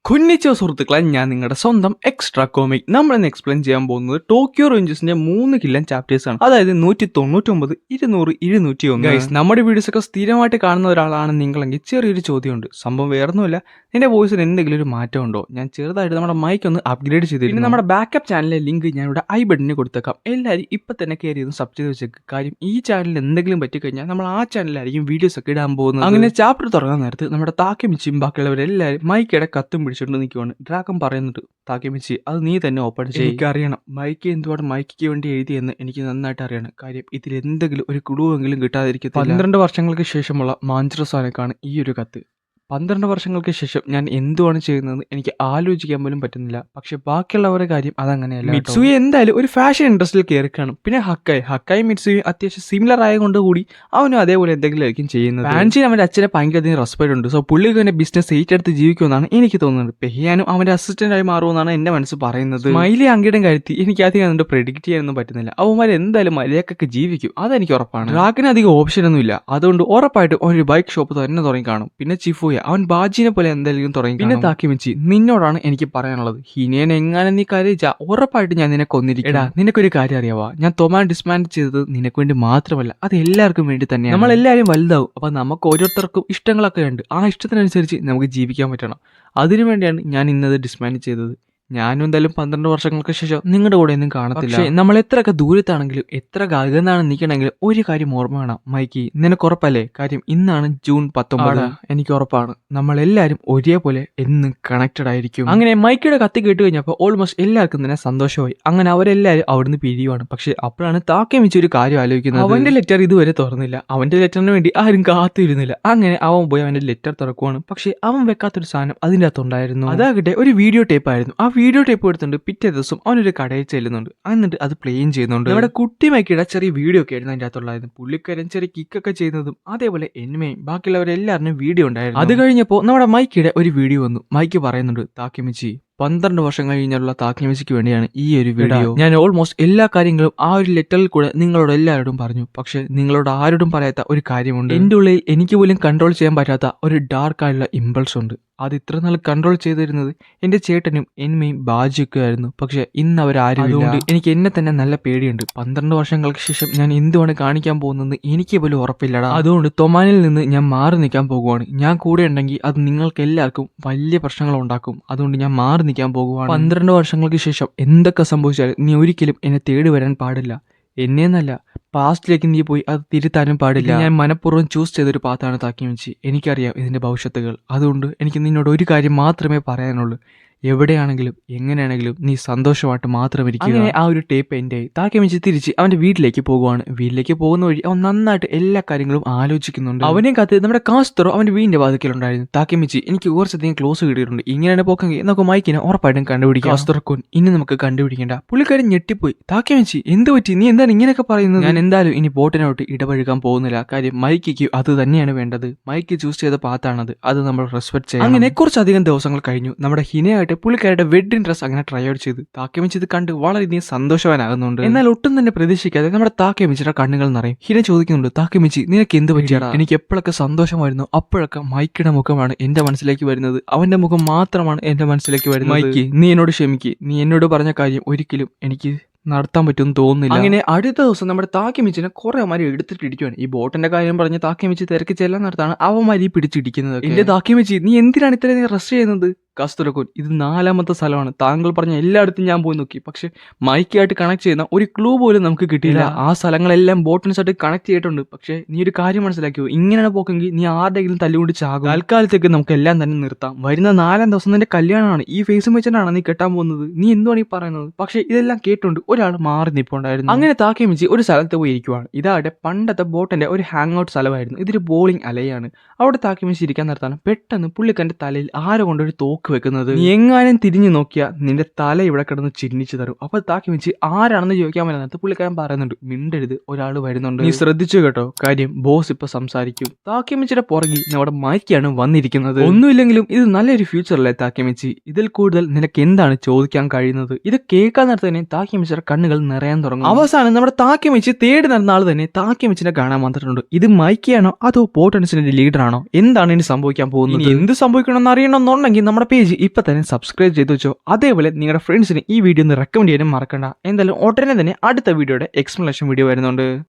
കുഞ്ഞിച്ചോ സുഹൃത്തുക്കളെ, ഞാൻ നിങ്ങളുടെ സ്വന്തം എക്സ്ട്രാ കോമിക്. നമ്മളിന്ന് എക്സ്പ്ലെയിൻ ചെയ്യാൻ പോകുന്നത് ടോക്കിയോ റേഞ്ചേഴ്സിന്റെ 3 കില്ലൻ ചാപ്റ്റേഴ്സ് ആണ്. അതായത് 199, 200, 201. ഗൈസ്, നമ്മുടെ വീഡിയോസ് ഒക്കെ സ്ഥിരമായിട്ട് കാണുന്ന ഒരാളാണ് നിങ്ങളെങ്കിൽ ചെറിയൊരു ചോദ്യമുണ്ട്. സംഭവം വേറൊന്നുമില്ല, എന്റെ വോയിസിന് എന്തെങ്കിലും ഒരു മാറ്റം ഉണ്ടോ? ഞാൻ ചെറുതായിട്ട് നമ്മുടെ മൈക്ക് ഒന്ന് അപ്ഗ്രേഡ് ചെയ്തിരുന്നു. നമ്മുടെ ബാക്കപ്പ് ചാനലിലെ ലിങ്ക് ഞാൻ ഇവിടെ ഐ ബട്ടണിൽ കൊടുത്തേക്കാം. എല്ലാവരും ഇപ്പൊ തന്നെ കയറി ഒന്ന് സബ് ചെയ്ത് വെച്ചേക്ക്. കാര്യം ഈ ചാനലിൽ എന്തെങ്കിലും പറ്റിക്കഴിഞ്ഞാൽ നമ്മൾ ആ ചാനലിലായിരിക്കും വീഡിയോസ് ഒക്കെ ഇടാൻ പോകുന്നത്. അങ്ങനെ ചാപ്റ്റർ തുടങ്ങാൻ നേരത്ത് നമ്മുടെ താക്കിമിച്ചിയും ബാക്കിയുള്ളവരെല്ലാവരും മൈക്കയുടെ കത്തും പിടിച്ചോണ്ട് നിൽക്കുവാണ്. ഡ്രാഗൺ പറയുന്നുണ്ട്, താക്കിമിച്ചി അത് നീ തന്നെ ഓപ്പൺ ചെയ്യും. എനിക്കറിയണം മൈക്ക് എന്തുവാണ് മൈക്കിക്ക് വേണ്ടി എഴുതിയെന്ന് എനിക്ക് നന്നായിട്ട് അറിയണം. കാര്യം ഇതിൽ എന്തെങ്കിലും ഒരു ക്ലൂ എങ്കിലും കിട്ടാതിരിക്കത്തില്ല. 12 വർഷങ്ങൾക്ക് ശേഷമുള്ള മാഞ്ചറസാനക്കാണ് ഈ ഒരു കത്ത്. 12 വർഷങ്ങൾക്ക് ശേഷം ഞാൻ എന്തുവാണ് ചെയ്യുന്നത് എനിക്ക് ആലോചിക്കാൻ പോലും പറ്റുന്നില്ല. പക്ഷെ ബാക്കിയുള്ളവരുടെ കാര്യം അതങ്ങനെയല്ല. മിറ്റ്സുയി എന്തായാലും ഒരു ഫാഷൻ ഇൻഡസ്ട്രിയിൽ കയറി കാണും. പിന്നെ ഹക്കായി മിറ്റ്സുയി അത്യാവശ്യം സിമിലർ ആയതുകൊണ്ട് കൂടി അവനും അതേപോലെ എന്തെങ്കിലും ആയിരിക്കും ചെയ്യുന്നത്. ഫാൻസിന് അവന്റെ അച്ഛനെ ഭയങ്കര അധികം റെസ്പെക്ട് ഉണ്ട്. സോ പുള്ളിക്ക് അവന്റെ ബിസിനസ് ഏറ്റെടുത്ത് ജീവിക്കുമെന്നാണ് എനിക്ക് തോന്നുന്നത്. പെഹിയാനും അവന്റെ അസിസ്റ്റന്റ് ആയി മാറുമെന്നാണ് എന്റെ മനസ്സ് പറയുന്നത്. മൈലി അങ്കിയുടെ കാര്യത്തിൽ എനിക്ക് അധികം അതുകൊണ്ട് പ്രെഡിക്റ്റ് ചെയ്യാനൊന്നും പറ്റുന്നില്ല. അവന്മാർ എന്തായാലും മര്യാദക്കൊക്കെ ജീവിക്കും, അതെനിക്ക് ഉറപ്പാണ്. ഡ്രാഗന് അധികം ഓപ്ഷൻ ഒന്നും ഇല്ല, അതുകൊണ്ട് ഉറപ്പായിട്ടും ഒരു ബൈക്ക് ഷോപ്പ് തന്നെ തുടങ്ങി കാണും. പിന്നെ ചിഫുയ അവൻ ബാജിനെ പോലെ എന്തായാലും തുടങ്ങി. പിന്നെ താക്കിമിച്ചി, നിന്നോടാണ് എനിക്ക് പറയാനുള്ളത്. ഹിനേനെ എങ്ങനെ നീ കരയിച്ചാ ഉറപ്പായിട്ട് ഞാൻ നിന്നെ കൊന്നിരിക്കും. എടാ, നിനക്കൊരു കാര്യം അറിയാവാ, ഞാൻ തൊമാൻ ഡിസ്മാൻഡ് ചെയ്തത് നിനക്ക് വേണ്ടി മാത്രമല്ല, അത് എല്ലാവർക്കും വേണ്ടി തന്നെയാണ്. നമ്മളെല്ലാവരും വലുതാവും, അപ്പൊ നമുക്ക് ഓരോരുത്തർക്കും ഇഷ്ടങ്ങളൊക്കെ ഉണ്ട്. ആ ഇഷ്ടത്തിനനുസരിച്ച് നമുക്ക് ജീവിക്കാൻ പറ്റണം. അതിനുവേണ്ടിയാണ് ഞാൻ ഇന്നത് ഡിസ്മാൻഡ് ചെയ്തത്. ഞാനും എന്തായാലും 12 വർഷങ്ങൾക്ക് ശേഷം നിങ്ങളുടെ കൂടെ ഒന്നും കാണത്തില്ല. പക്ഷേ നമ്മൾ എത്രയൊക്കെ ദൂരത്താണെങ്കിലും എത്ര അകന്നാണ് നിൽക്കണമെങ്കിലും ഒരു കാര്യം ഓർമ്മ വേണം മൈക്കി, നിനക്ക് ഉറപ്പല്ലേ? കാര്യം ഇന്നാണ് ജൂൺ 19. എനിക്ക് ഉറപ്പാണ് നമ്മളെല്ലാവരും ഒരേപോലെ എന്ന് കണക്റ്റഡ് ആയിരിക്കും. അങ്ങനെ മൈക്കിയുടെ കത്തി കേട്ട് കഴിഞ്ഞപ്പോൾ ഓൾമോസ്റ്റ് എല്ലാവർക്കും തന്നെ സന്തോഷമായി. അങ്ങനെ അവരെല്ലാവരും അവിടുന്ന് പിരിയുവാണ്. പക്ഷെ അപ്പോഴാണ് താക്കിമിച്ചി ഒരു കാര്യം ആലോചിക്കുന്നത്. അവന്റെ ലെറ്റർ ഇതുവരെ തുറന്നില്ല. അവന്റെ ലെറ്ററിന് വേണ്ടി ആരും കാത്തിരുന്നില്ല. അങ്ങനെ അവൻ പോയി അവന്റെ ലെറ്റർ തുറക്കുവാണ്. പക്ഷെ അവൻ വെക്കാത്തൊരു സാധനം അതിൻ്റെ അകത്തുണ്ടായിരുന്നു. അതാകട്ടെ ഒരു വീഡിയോ ടേപ്പ് ആയിരുന്നു. ആ വീഡിയോ ടേപ്പ് എടുത്തുകൊണ്ട് പിറ്റേ ദിവസം അവനൊരു കടയിൽ ചെല്ലുന്നുണ്ട്. എന്നിട്ട് അത് പ്ലേയും ചെയ്യുന്നുണ്ട്. നമ്മുടെ കുട്ടി മൈക്കിയുടെ ചെറിയ വീഡിയോ ഒക്കെ ആയിരുന്നു അതിൻ്റെ അകത്തുള്ളായിരുന്നു. പുള്ളിക്കാരൻ ചെറിയ കിക്കൊക്കെ ചെയ്യുന്നതും അതേപോലെ എനിമയും ബാക്കിയുള്ളവരെല്ലാവരും വീഡിയോ ഉണ്ടായിരുന്നു. അത് കഴിഞ്ഞപ്പോൾ നമ്മുടെ മൈക്കിയുടെ ഒരു വീഡിയോ വന്നു. മൈക്ക് പറയുന്നുണ്ട്, താക്കിമിച്ചി 12 വർഷം കഴിഞ്ഞുള്ള താക്കിമിച്ചിക്ക് വേണ്ടിയാണ് ഈ ഒരു വീഡിയോ. ഞാൻ ഓൾമോസ്റ്റ് എല്ലാ കാര്യങ്ങളും ആ ഒരു ലെറ്ററിൽ കൂടെ നിങ്ങളോട് എല്ലാവരോടും പറഞ്ഞു. പക്ഷെ നിങ്ങളോട് ആരോടും പറയാത്ത ഒരു കാര്യമുണ്ട്. എൻ്റെ ഉള്ളിൽ എനിക്ക് പോലും കൺട്രോൾ ചെയ്യാൻ പറ്റാത്ത ഒരു ഡാർക്ക് ആയിട്ടുള്ള ഇമ്പൾസ് ഉണ്ട്. അത് ഇത്ര നാൾ കൺട്രോൾ ചെയ്തിരുന്നത് എൻ്റെ ചേട്ടനും എന്മയും ബാജിയൊക്കെ ആയിരുന്നു. പക്ഷെ ഇന്ന് അവരാരും. അതുകൊണ്ട് എനിക്ക് എന്നെ തന്നെ നല്ല പേടിയുണ്ട്. 12 വർഷങ്ങൾക്ക് ശേഷം ഞാൻ എന്തുവാണ് കാണിക്കാൻ പോകുന്നത് എനിക്ക് പോലും ഉറപ്പില്ലടാ. അതുകൊണ്ട് തൊമാനിൽ നിന്ന് ഞാൻ മാറി നിൽക്കാൻ പോകുവാണ്. ഞാൻ കൂടെ ഉണ്ടെങ്കിൽ അത് നിങ്ങൾക്ക് എല്ലാവർക്കും വലിയ പ്രശ്നങ്ങൾ ഉണ്ടാക്കും. അതുകൊണ്ട് ഞാൻ മാറി നിൽക്കാൻ പോകുവാണ്. 12 വർഷങ്ങൾക്ക് ശേഷം എന്തൊക്കെ സംഭവിച്ചാലും നീ ഒരിക്കലും എന്നെ തേടി വരാൻ പാടില്ല. എന്നെന്നല്ല, പാസ്റ്റിലേക്ക് നീ പോയി അത് തിരുത്താനും പാടില്ല. ഞാൻ മനഃപൂർവ്വം ചൂസ് ചെയ്തൊരു പാത്താണ് താക്കിമിച്ചി. എനിക്കറിയാം ഇതിന്റെ ഭവിഷ്യത്തുകൾ. അതുകൊണ്ട് എനിക്ക് നിന്നോട് ഒരു കാര്യം മാത്രമേ പറയാനുള്ളൂ. എവിടെയാണെങ്കിലും എങ്ങനെയാണെങ്കിലും നീ സന്തോഷമായിട്ട് മാത്രം ഇരിക്കുക. അങ്ങനെ ആ ഒരു ടേപ്പ് എൻ്റെ താക്കിമിച്ചി തിരിച്ച് അവന്റെ വീട്ടിലേക്ക് പോകുവാണ്. വീട്ടിലേക്ക് പോകുന്ന വഴി അവൻ നന്നായിട്ട് എല്ലാ കാര്യങ്ങളും ആലോചിക്കുന്നുണ്ട്. അവനെ കാത്ത് നമ്മുടെ കാസ്തറോ അവന്റെ വീടിന്റെ വാതിക്കലുണ്ടായിരുന്നു. താക്കിമിച്ചി, എനിക്ക് കുറച്ചധികം ക്ലോസ് കിട്ടിയിട്ടുണ്ട്. ഇങ്ങനെയാണ് പോക്കെങ്കിൽ നമുക്ക് മൈക്കിനെ ഉറപ്പായിട്ടും കണ്ടുപിടിക്കാം. കാസ്തറോൻ ഇനി നമുക്ക് കണ്ടുപിടിക്കേണ്ട. പുള്ളിക്കാരൻ ഞെട്ടിപ്പോയി. താക്കിമിച്ചി, എന്ത് പറ്റി? നീ എന്താണ് ഇങ്ങനെയൊക്കെ പറയുന്നത്? ഞാൻ എന്തായാലും ഇനി ബോട്ടിനോട്ട് ഇടപഴകാൻ പോകുന്നില്ല. കാര്യം മൈക്കിക്ക് അത് തന്നെയാണ് വേണ്ടത്. മൈക്ക് ചൂസ് ചെയ്ത പാത്താണത്. അത് നമ്മൾ റെസ്പെക്ട് ചെയ്യണം. അങ്ങനെ കുറച്ചധികം ദിവസങ്ങൾ കഴിഞ്ഞു. നമ്മുടെ ഹിനയായിട്ട് പുള്ളിക്കാരുടെ വെഡിങ് ഡ്രസ് അങ്ങനെ ട്രൈ ഔട്ട് ചെയ്തു. താക്കിമിച്ചി ഇത് കണ്ട് വളരെയധികം സന്തോഷവാനാകുന്നുണ്ട്. എന്നാൽ ഒട്ടും തന്നെ പ്രതീക്ഷിക്കാതെ നമ്മുടെ താക്കിമിച്ചിയുടെ കണ്ണുകൾ നിറയും. ഹിന ചോദിക്കുന്നുണ്ട്, താക്കിമിച്ചി നിനക്ക് എന്ത് പറ്റിയാടാ? എനിക്ക് എപ്പോഴൊക്കെ സന്തോഷമായിരുന്നു അപ്പോഴൊക്കെ മൈക്കിയുടെ മുഖമാണ് എന്റെ മനസ്സിലേക്ക് വരുന്നത്. അവന്റെ മുഖം മാത്രമാണ് എന്റെ മനസ്സിലേക്ക് വരുന്നത്. മൈക്കി, നീ എന്നോട് ക്ഷമിക്ക്. നീ എന്നോട് പറഞ്ഞ കാര്യം ഒരിക്കലും എനിക്ക് നടത്താൻ പറ്റുമെന്ന് തോന്നുന്നില്ല. അങ്ങനെ അടുത്ത ദിവസം നമ്മുടെ താക്കിമിച്ചിനെ കുറെ അവന്മാർ എടുത്തിട്ടിരിക്കുകയാണ്. ഈ ബോട്ടിന്റെ കാര്യം പറഞ്ഞ് താക്കിമിച്ചി തിരക്ക് ചെല്ലാൻ നടത്താണ് അവന്മാരി പിടിച്ചിടിക്കുന്നത്. എന്റെ താക്കിമിച്ചി, നീ എന്തിനാണ് ഇത്രയും റെസ്റ്റ് ചെയ്യുന്നത്? കാസ്തറോൻ, ഇത് 4ാമത്തെ സ്ഥലമാണ്. താങ്കൾ പറഞ്ഞ എല്ലായിടത്തും ഞാൻ പോയി നോക്കി. പക്ഷെ മൈക്കായിട്ട് കണക്ട് ചെയ്യുന്ന ഒരു ക്ലൂ പോലും നമുക്ക് കിട്ടിയില്ല. ആ സ്ഥലങ്ങളെല്ലാം ബോട്ടിൻസായിട്ട് കണക്ട് ചെയ്തിട്ടുണ്ട്. പക്ഷെ നീ ഒരു കാര്യം മനസ്സിലാക്കിയോ, ഇങ്ങനെയാണ് പോക്കെങ്കിൽ നീ ആരുടെയെങ്കിലും തല്ലുകൊണ്ട് ചാകും. തൽക്കാലത്തേക്ക് നമുക്ക് എല്ലാം തന്നെ നിർത്താം. വരുന്ന 4ാം ദിവസം നിന്റെ കല്യാണമാണ്. ഈ ഫേസും വെച്ചിട്ടാണ് നീ കെട്ടാൻ പോകുന്നത്. നീ എന്തുവാണ് ഈ പറയുന്നത്? പക്ഷെ ഇതെല്ലാം കേട്ടുണ്ട് ഒരാൾ മാറി നിൽപ്പുണ്ടായിരുന്നു. അങ്ങനെ താക്കിമിച്ചി ഒരു സ്ഥലത്ത് പോയി ഇരിക്കുവാണ്. ഇതാടെ പണ്ടത്തെ ബോട്ടിന്റെ ഒരു ഹാങ് ഔട്ട് സ്ഥലമായിരുന്നു. ഇതൊരു ബോളിംഗ് അലയാണ്. അവിടെ താക്കിമിച്ചി ഇരിക്കാൻ നിർത്താനും പെട്ടെന്ന് പുള്ളിക്കാരന്റെ തലയിൽ ആരോ കൊണ്ടൊരു തോക്ക് വെക്കുന്നത്. നീ എങ്ങാനും തിരിഞ്ഞു നോക്കിയാ നിന്റെ തല ഇവിടെ കിടന്ന് ചിഹ്നിച്ചു തരും. അപ്പൊ താക്കിമിച്ചി ആരാണെന്ന് ചോദിക്കാൻ പറ്റുന്നത് പുള്ളിക്കാരൻ പറയുന്നുണ്ട്, മിണ്ടരുത്, ഒരാൾ വരുന്നുണ്ട്, നീ ശ്രദ്ധിച്ചു കേട്ടോ. കാര്യം ബോസ് ഇപ്പൊ സംസാരിക്കും. താക്കിമിച്ചിയുടെ പുറകിൽ നമ്മുടെ മൈക്കിയാണ് വന്നിരിക്കുന്നത്. ഒന്നുമില്ലെങ്കിലും ഇത് നല്ലൊരു ഫ്യൂച്ചറല്ലേ താക്കിമിച്ചി? ഇതിൽ കൂടുതൽ നിനക്ക് എന്താണ് ചോദിക്കാൻ കഴിയുന്നത്? ഇത് കേൾക്കാൻ നേരത്തെ തന്നെ താക്കിമിച്ചിയുടെ കണ്ണുകൾ നിറയാൻ തുടങ്ങും. അവസാനം നമ്മുടെ താക്കിമിച്ചി തേടി നടന്ന ആൾ തന്നെ താക്കിമിച്ചിനെ കാണാൻ വന്നിട്ടുണ്ട്. ഇത് മൈക്കിയാണോ അതോ ബോട്ടൻസിന്റെ ലീഡർ ആണോ? എന്താണ് ഇനി സംഭവിക്കാൻ പോകുന്നത്? എന്ത് സംഭവിക്കണമെന്ന് അറിയണമെന്നുണ്ടെങ്കിൽ നമ്മുടെ പേജ് ഇപ്പൊ തന്നെ സബ്സ്ക്രൈബ് ചെയ്ത് വെച്ചോ. അതേപോലെ നിങ്ങളുടെ ഫ്രണ്ട്സിന് ഈ വീഡിയോ ഒന്ന് റെക്കമെൻഡ് ചെയ്യാനും മറക്കണ്ട. എന്തായാലും ഉടനെ തന്നെ അടുത്ത വീഡിയോയുടെ എക്സ്പ്ലനേഷൻ വീഡിയോ വരുന്നുണ്ട്.